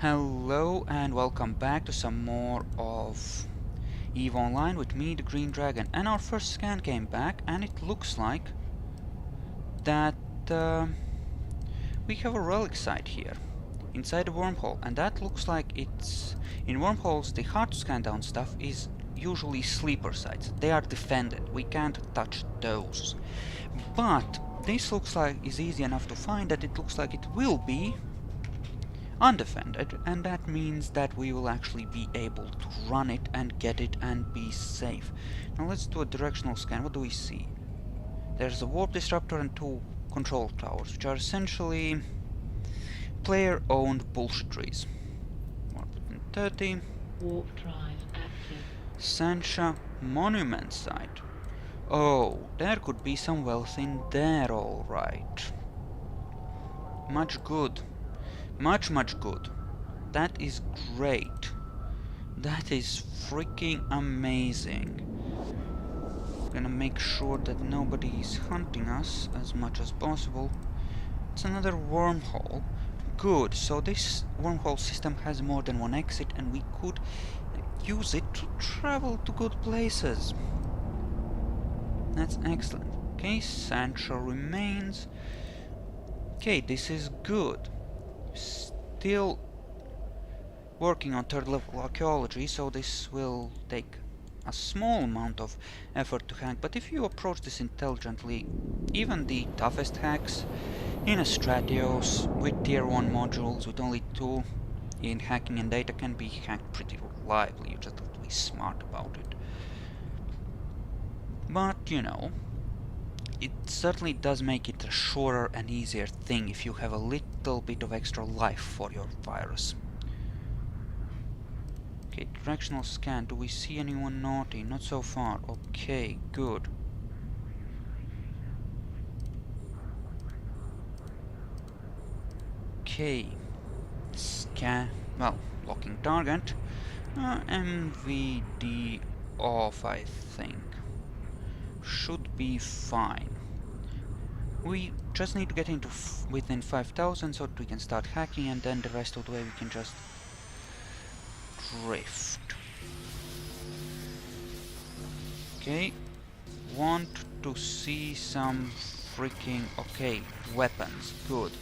Hello and welcome back to some more of EVE Online with me, the Green Dragon. And our first scan came back and it looks like that we have a relic site here inside a wormhole, and that looks like it's... In wormholes, the hard to scan down stuff is usually sleeper sites. They are defended, we can't touch those. But this looks like is easy enough to find that it looks like it will be undefended, and that means that we will actually be able to run it and get it and be safe. Now let's do a directional scan. What do we see? There's a warp disruptor and two control towers, which are essentially player-owned bullshit trees. 130. Warp drive active. Sancha monument site. Oh, there could be some wealth in there, alright. Much good. Much good. That is great. That is freaking amazing. Gonna make sure that nobody is hunting us as much as possible. It's another wormhole. Good, so this wormhole system has more than one exit and we could use it to travel to good places. That's excellent. Okay, Sancho remains. Okay, this is good. Still working on third level archaeology, so this will take a small amount of effort to hack, but if you approach this intelligently, even the toughest hacks in a Stratios with tier 1 modules with only 2 in hacking and data can be hacked pretty reliably. You just have to be smart about it. But, you know, it certainly does make it a shorter and easier thing if you have a little bit of extra life for your virus. Okay, directional scan. Do we see anyone naughty? Not so far. Okay, good. Okay. Scan. Well, blocking target. MVD off, I think. Should be fine. We just need to get into within 5,000 so that we can start hacking, and then the rest of the way we can just drift. Okay, want to see some freaking... okay, weapons, good.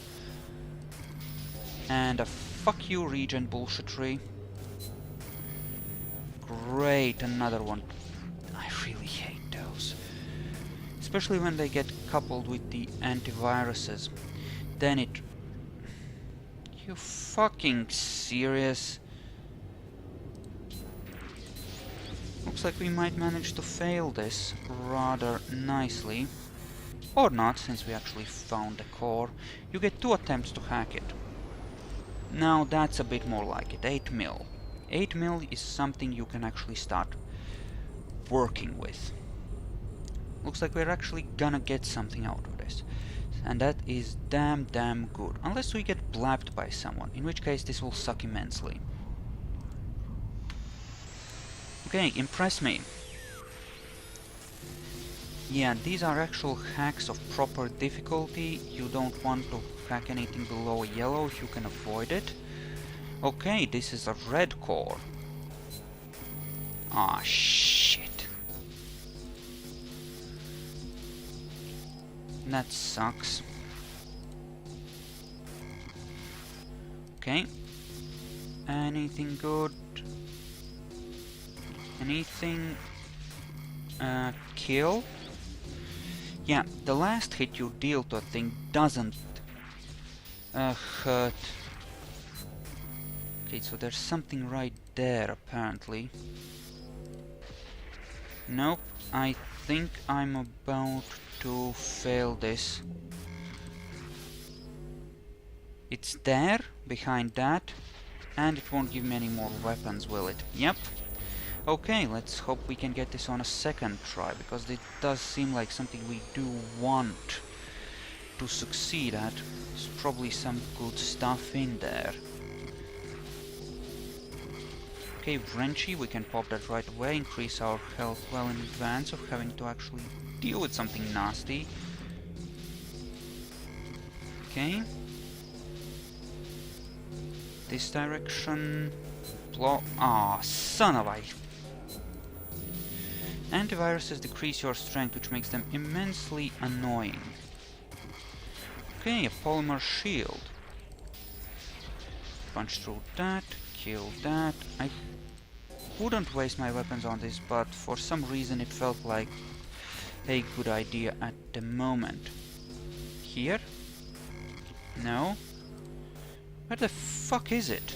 And a fuck you regen bullshitry. Great, another one. I really hate those. Especially when they get coupled with the antiviruses. Then it... You fucking serious? Looks like we might manage to fail this rather nicely. Or not, since we actually found the core. You get 2 attempts to hack it. Now that's a bit more like it. 8 mil. 8 mil is something you can actually start working with. Looks like we're actually gonna get something out of this. And that is damn good. Unless we get blapped by someone, in which case this will suck immensely. Okay, impress me. Yeah, these are actual hacks of proper difficulty. You don't want to hack anything below yellow if you can avoid it. Okay, this is a red core. Ah, shit. That sucks. Okay. Anything good? Anything? Kill? Yeah, the last hit you deal to a thing doesn't hurt. Okay, so there's something right there, apparently. Nope, I think I'm about to fail this. It's there, behind that, and it won't give me any more weapons, will it? Yep. Okay, let's hope we can get this on a second try, because it does seem like something we do want to succeed at. There's probably some good stuff in there. Okay, Wrenchy, we can pop that right away, increase our health well in advance of having to actually deal with something nasty. Okay. this direction. Blow. Ah, son of a. Antiviruses decrease your strength, which makes them immensely annoying. Okay, a polymer shield. Punch through that, kill that. I wouldn't waste my weapons on this, but for some reason it felt like a good idea at the moment. Here? No? Where the fuck is it?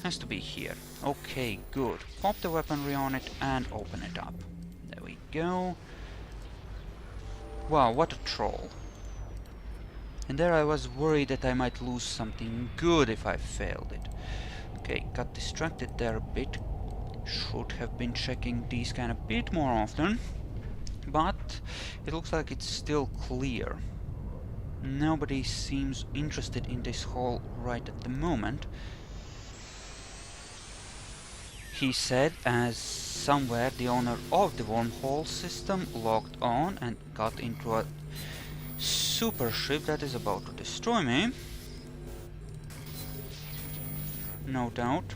Has to be here. Okay, good. Pop the weaponry on it and open it up. There we go. Wow, what a troll. And there I was worried that I might lose something good if I failed it. Okay, got distracted there a bit. Should have been checking these kind of bit more often. But it looks like it's still clear. Nobody seems interested in this hall right at the moment. He said, as somewhere the owner of the wormhole system logged on and got into a super ship that is about to destroy me. No doubt.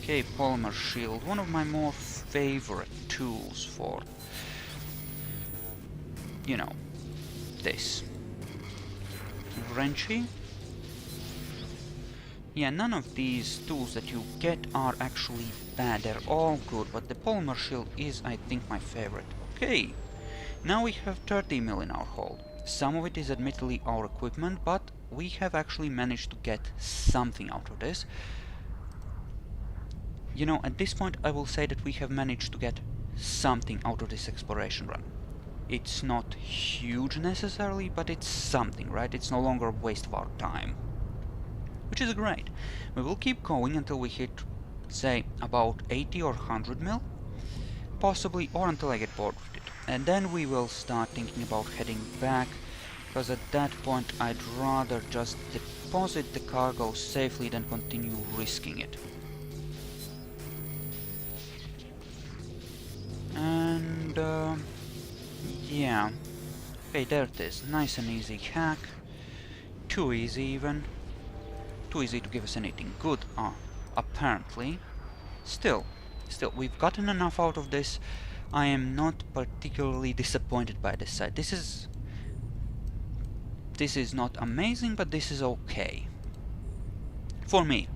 Okay, polymer shield, one of my more favorite tools for, you know, this. Wrenchy. Yeah, none of these tools that you get are actually bad, they're all good, but the polymer shield is, I think, my favorite. Okay, now we have 30 mil in our hold. Some of it is admittedly our equipment, but we have actually managed to get something out of this. You know, at this point I will say that we have managed to get something out of this exploration run. It's not huge necessarily, but it's something, right? It's no longer a waste of our time. Which is great. We will keep going until we hit, say, about 80 or 100 mil. Possibly, or until I get bored with it. And then we will start thinking about heading back, because at that point I'd rather just deposit the cargo safely than continue risking it. And, yeah. Okay, there it is. Nice and easy hack. Too easy even. Too easy to give us anything good, apparently. Still, we've gotten enough out of this. I am not particularly disappointed by this side. This is not amazing, but this is okay. For me.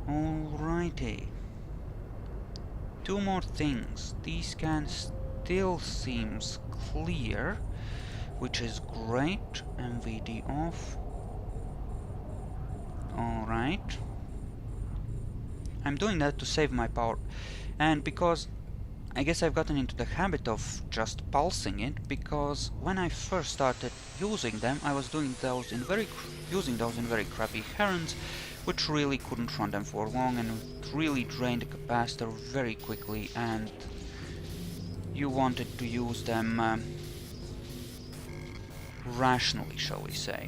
Alrighty. Two more things. These scans still seems clear, which is great. MVD off. Alright. I'm doing that to save my power, and because I guess I've gotten into the habit of just pulsing it, because when I first started using them, I was doing those in using those in very crappy herons, which really couldn't run them for long, and it really drained the capacitor very quickly, and you wanted to use them rationally, shall we say.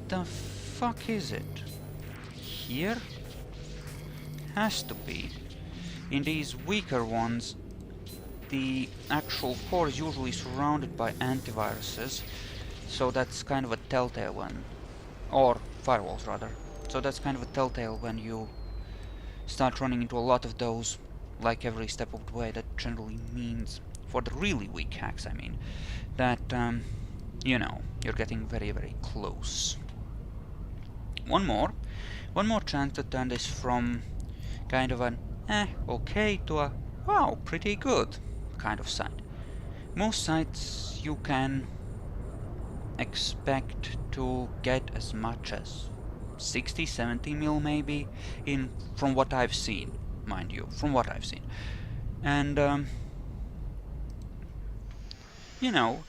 The fuck is it? Here? Has to be. In these weaker ones, the actual core is usually surrounded by antiviruses, so that's kind of a telltale one. Or firewalls, rather. So that's kind of a telltale when you start running into a lot of those, like every step of the way. That generally means, for the really weak hacks, I mean, that, you know, you're getting very, very close. One more chance to turn this from kind of an okay to a wow, pretty good kind of site. Most sites you can expect to get as much as 60, 70 mil maybe, from what I've seen, mind you, from what I've seen. And you know,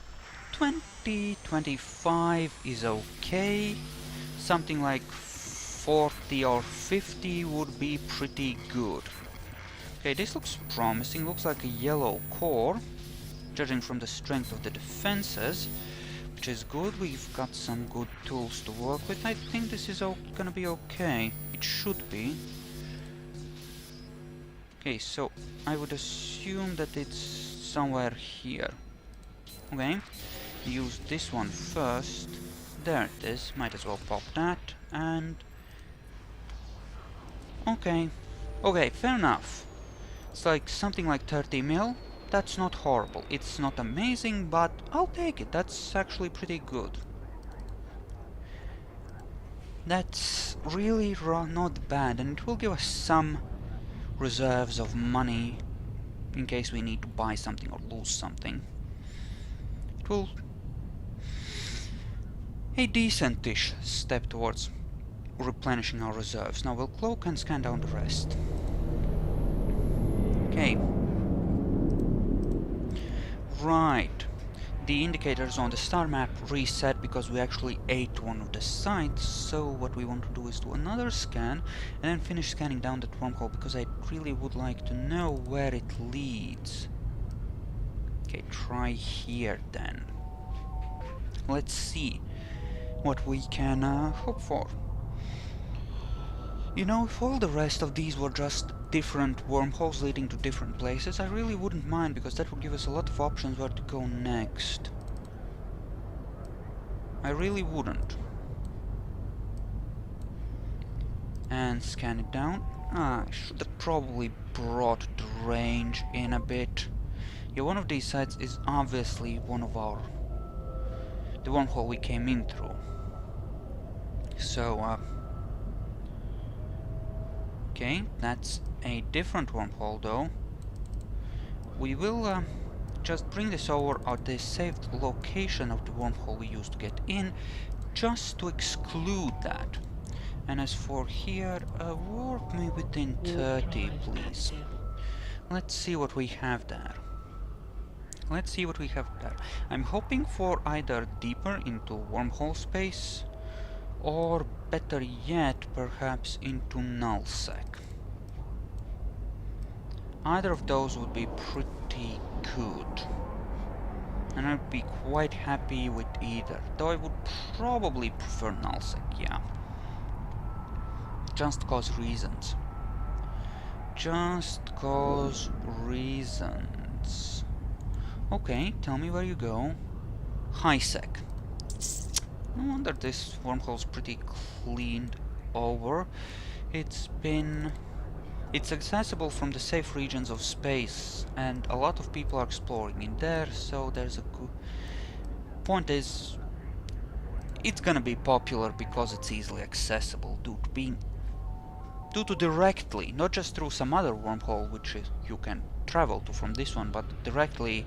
20, 25 is okay. Something like 40 or 50 would be pretty good. Okay, this looks promising. Looks like a yellow core, judging from the strength of the defenses, which is good. We've got some good tools to work with. I think this is gonna be okay. It should be. Okay, so I would assume that it's somewhere here. Okay, use this one first. There it is, might as well pop that, and... okay. Okay, fair enough. It's like something like 30 mil. That's not horrible. It's not amazing, but I'll take it. That's actually pretty good. That's really not bad, and it will give us some reserves of money in case we need to buy something or lose something. It will... a decent-ish step towards replenishing our reserves. Now we'll cloak and scan down the rest. Okay. Right. The indicators on the star map reset because we actually ate one of the sites, so what we want to do is do another scan and then finish scanning down that wormhole because I really would like to know where it leads. Okay, try here then. Let's see what we can hope for. You know, if all the rest of these were just different wormholes leading to different places, I really wouldn't mind, because that would give us a lot of options where to go next. I really wouldn't. And scan it down. I should have probably brought the range in a bit. Yeah, one of these sites is obviously one of the wormhole we came in through. So, okay, that's a different wormhole though. We will just bring this over at the saved location of the wormhole we used to get in, just to exclude that. And as for here, warp me within 30, please. Let's see what we have there. Let's see what we have there. I'm hoping for either deeper into wormhole space, or better yet, perhaps into nullsec. Either of those would be pretty good. And I'd be quite happy with either. Though I would probably prefer nullsec, yeah. Just cause reasons. Just cause reasons. Okay, tell me where you go. High-sec. No wonder this wormhole's pretty cleaned over. It's accessible from the safe regions of space, and a lot of people are exploring in there, so there's a good... point is, it's gonna be popular because it's easily accessible due to directly, not just through some other wormhole which you can travel to from this one, but directly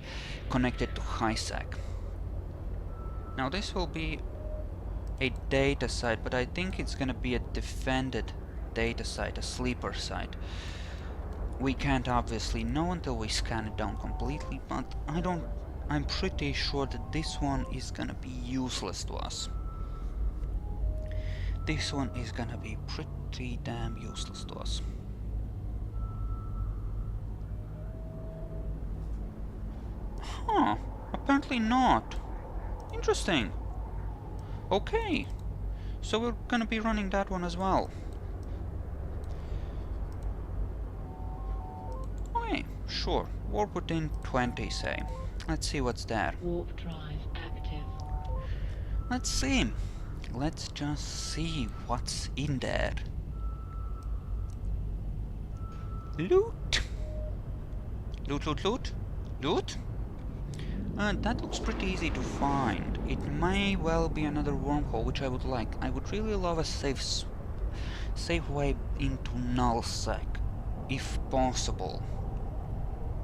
connected to high-sec. Now this will be a data site, but I think it's gonna be a defended data site, a sleeper site. We can't obviously know until we scan it down completely, but I'm pretty sure that this one is gonna be useless to us. This one is gonna be pretty damn useless to us. Huh, apparently not. Interesting. Okay, so we're gonna be running that one as well. Okay, sure. Warp within 20, say. Let's see what's there. Warp drive active. Let's see. Let's just see what's in there. Loot! Loot, loot, loot. Loot? That looks pretty easy to find. It may well be another wormhole, which I would like. I would really love a safe way into nullsec, if possible.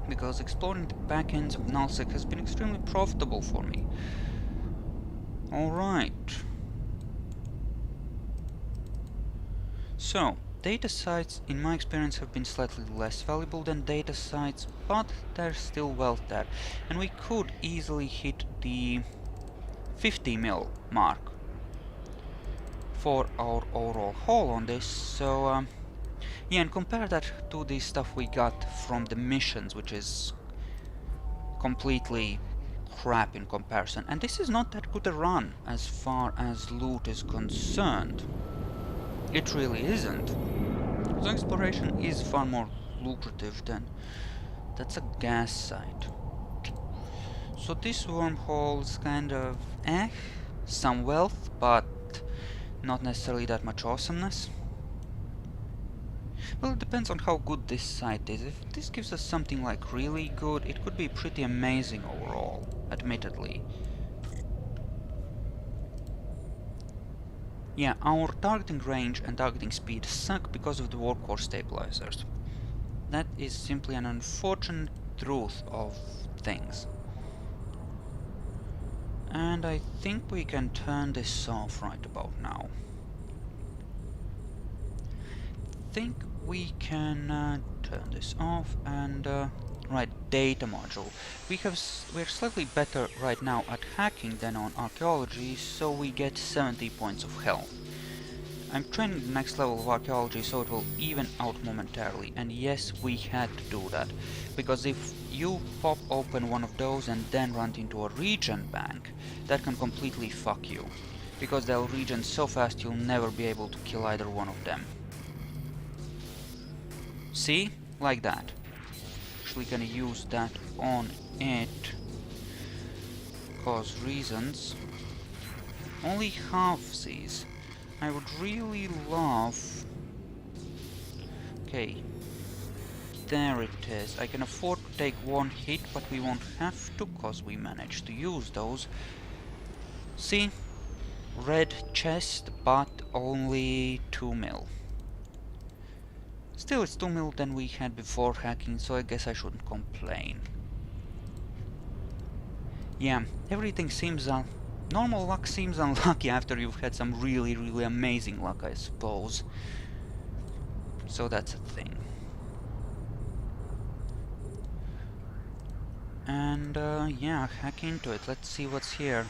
Because exploring the back ends of nullsec has been extremely profitable for me. Alright. So, data sites, in my experience, have been slightly less valuable than data sites, but there's still wealth there. And we could easily hit the 50 mil mark for our overall haul on this, so yeah, and compare that to the stuff we got from the missions, which is completely crap in comparison. And this is not that good a run as far as loot is concerned. It really isn't. So exploration is far more lucrative than... That's a gas site. So this wormhole's kind of some wealth, but not necessarily that much awesomeness. Well, it depends on how good this site is. If this gives us something like really good, it could be pretty amazing overall, admittedly. Yeah, our targeting range and targeting speed suck because of the workforce stabilizers. That is simply an unfortunate truth of things. And I think we can turn this off right about now. Think we can turn this off and right, data module. We're slightly better right now at hacking than on archaeology, so we get 70 points of health. I'm training the next level of archaeology, so it will even out momentarily, and yes, we had to do that, because if you pop open one of those and then run into a regen bank, that can completely fuck you, because they'll regen so fast you'll never be able to kill either one of them. See? Like that. Actually gonna use that on it, cause reasons. Only halfsies. I would really love... Okay. There it is. I can afford to take one hit, but we won't have to, cause we managed to use those. See? Red chest, but only 2 mil. Still, it's 2 mil than we had before hacking, so I guess I shouldn't complain. Yeah, everything seems... normal luck seems unlucky after you've had some really, really amazing luck, I suppose. So that's a thing. And, yeah, hack into it. Let's see what's here.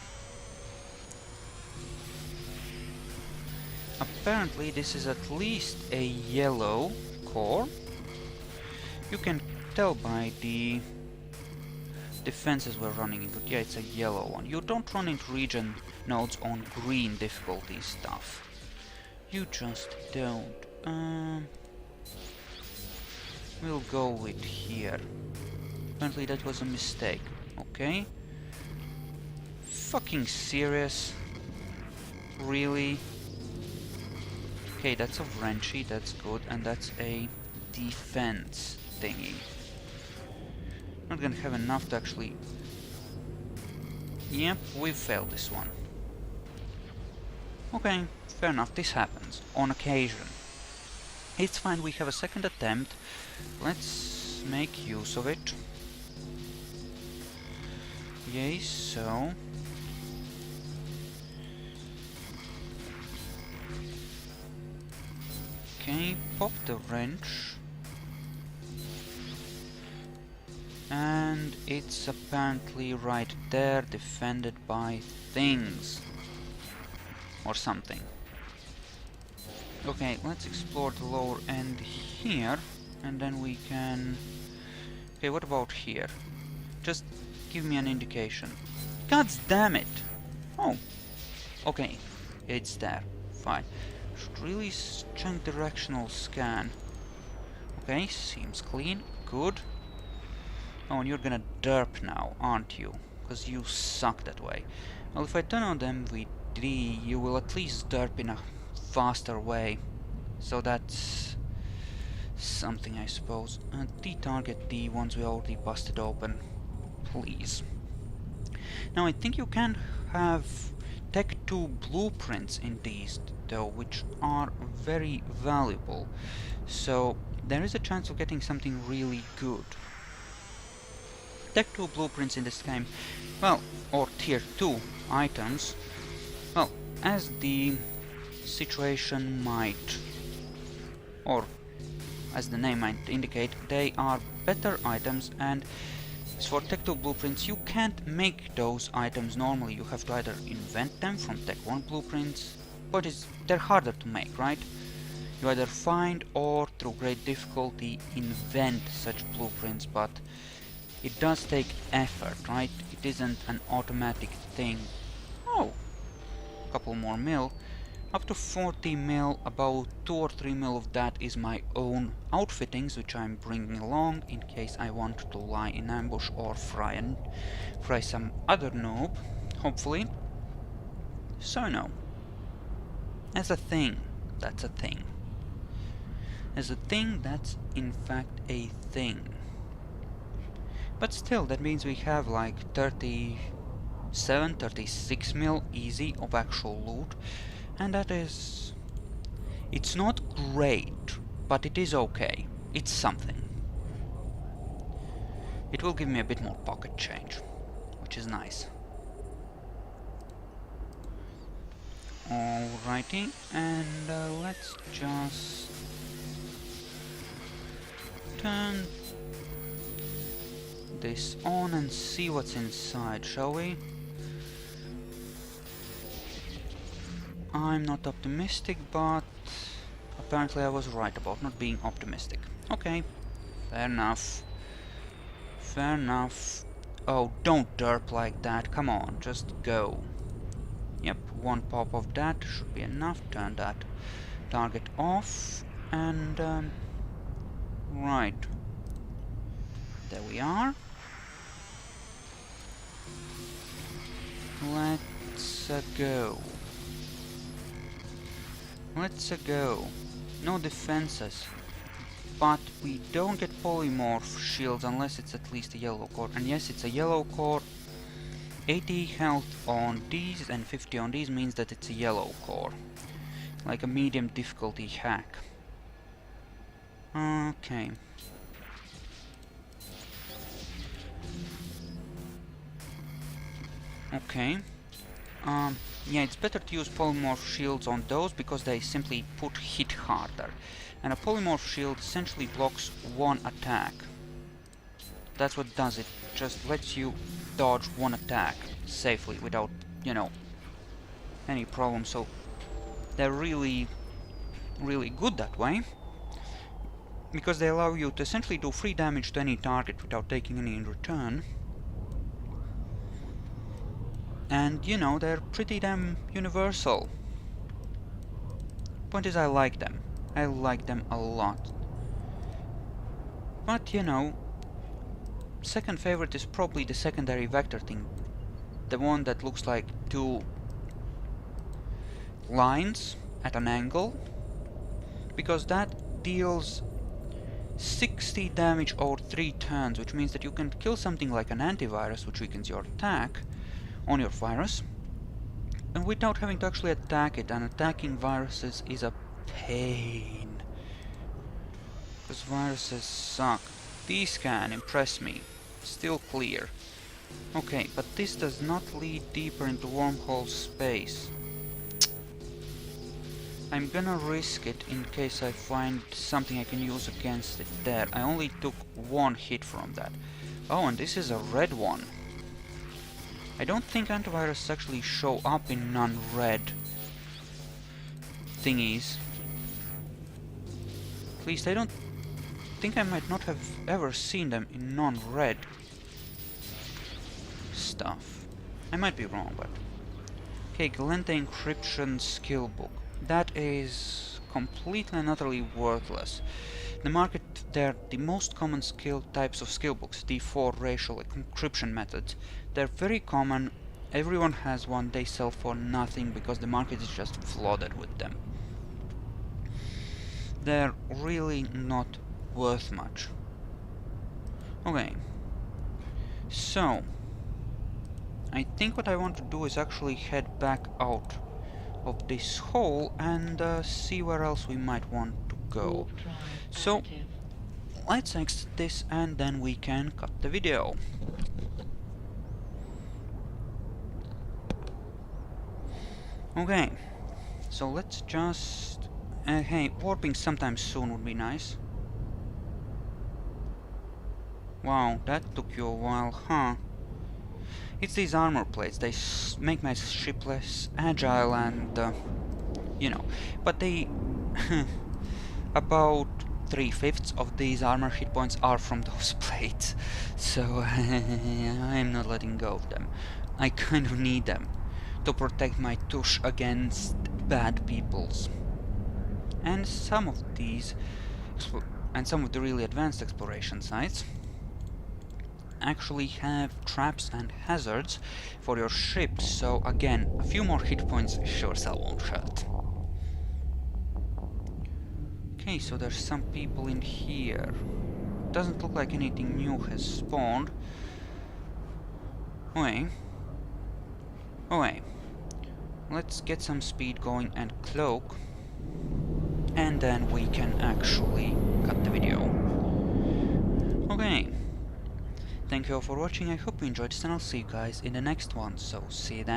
Apparently, this is at least a yellow core. You can tell by the defenses we're running into. Yeah, it's a yellow one. You don't run into regen nodes on green difficulty stuff. You just don't. We'll go with here. Apparently that was a mistake. Okay. Fucking serious? Really? Okay, that's a wrenchy, that's good, and that's a defense thingy. Not gonna have enough to actually... Yep, we failed this one. Okay, fair enough, this happens. On occasion. It's fine, we have a second attempt. Let's make use of it. Yay, so... Okay, pop the wrench. And it's apparently right there, defended by things. Or something. Okay, let's explore the lower end here, and then we can... Okay, what about here? Just give me an indication. God damn it! Oh, okay, it's there. Fine. Should really check directional scan. Okay, seems clean. Good. Oh, and you're gonna derp now, aren't you? Because you suck that way. Well, if I turn on the MVD, you will at least derp in a faster way. So that's something, I suppose. De-target the ones we already busted open, please. Now, I think you can have Tech 2 blueprints in these, though, which are very valuable. So, there is a chance of getting something really good. Tech 2 blueprints in this game, well, or Tier 2 items, well, as the situation might, or as the name might indicate, they are better items, and as for Tech 2 blueprints, you can't make those items normally. You have to either invent them from Tech 1 blueprints, but they're harder to make, right? You either find or, through great difficulty, invent such blueprints, but it does take effort, right? It isn't an automatic thing. Oh, a couple more mil. Up to 40 mil, about 2 or 3 mil of that is my own outfittings, which I'm bringing along in case I want to lie in ambush or fry some other noob, hopefully. So no. As a thing, that's a thing. As a thing, that's in fact a thing. But still, that means we have like 37, 36 mil easy of actual loot, and that is... it's not great, but it is okay. It's something. It will give me a bit more pocket change, which is nice. Alrighty, and let's just turn this on and see what's inside, shall we? I'm not optimistic, but apparently I was right about not being optimistic. Okay, fair enough. Fair enough. Oh, don't derp like that, come on, just go. Yep, one pop of that should be enough. Turn that target off, and right. There we are. Let's go. Let's go. No defenses. But we don't get polymorph shields unless it's at least a yellow core. And yes, it's a yellow core. 80 health on these and 50 on these means that it's a yellow core. Like a medium difficulty hack. Okay. Okay. Yeah, it's better to use polymorph shields on those because they simply hit harder. And a polymorph shield essentially blocks one attack. That's what does it. Just lets you dodge one attack safely without, you know, any problem. So they're really, really good that way. Because they allow you to essentially do free damage to any target without taking any in return. And, you know, they're pretty damn universal. Point is, I like them. I like them a lot. But, you know, second favorite is probably the secondary vector thing. The one that looks like two lines at an angle. Because that deals 60 damage over 3 turns, which means that you can kill something like an antivirus, which weakens your attack on your virus, and without having to actually attack it, and attacking viruses is a pain. Because viruses suck. These can impress me. Still clear. Okay, but this does not lead deeper into wormhole space. I'm gonna risk it in case I find something I can use against it there. I only took one hit from that. Oh, and this is a red one. I don't think antivirus actually show up in non-red thingies. At least I don't think I might not have ever seen them in non-red stuff. I might be wrong, but... Okay, Galente Encryption Skill Book. That is completely and utterly worthless. The market there, the most common types of skill books, D4 racial encryption methods, they're very common, everyone has one, they sell for nothing because the market is just flooded with them. They're really not worth much. Okay, so I think what I want to do is actually head back out of this hole and see where else we might want to go. So let's exit this and then we can cut the video. Okay, so let's just... hey, warping sometime soon would be nice. Wow, that took you a while, huh? It's these armor plates, they make my ship less agile and, you know, but they... about 3/5 of these armor hit points are from those plates, so I'm not letting go of them. I kind of need them to protect my tush against bad peoples. And some of these, and some of the really advanced exploration sites actually have traps and hazards for your ship, so again, a few more hit points sure as hell won't hurt. Okay, so there's some people in here. Doesn't look like anything new has spawned. Okay, let's get some speed going and cloak, and then we can actually cut the video. Okay, thank you all for watching, I hope you enjoyed this, and I'll see you guys in the next one, so see you then.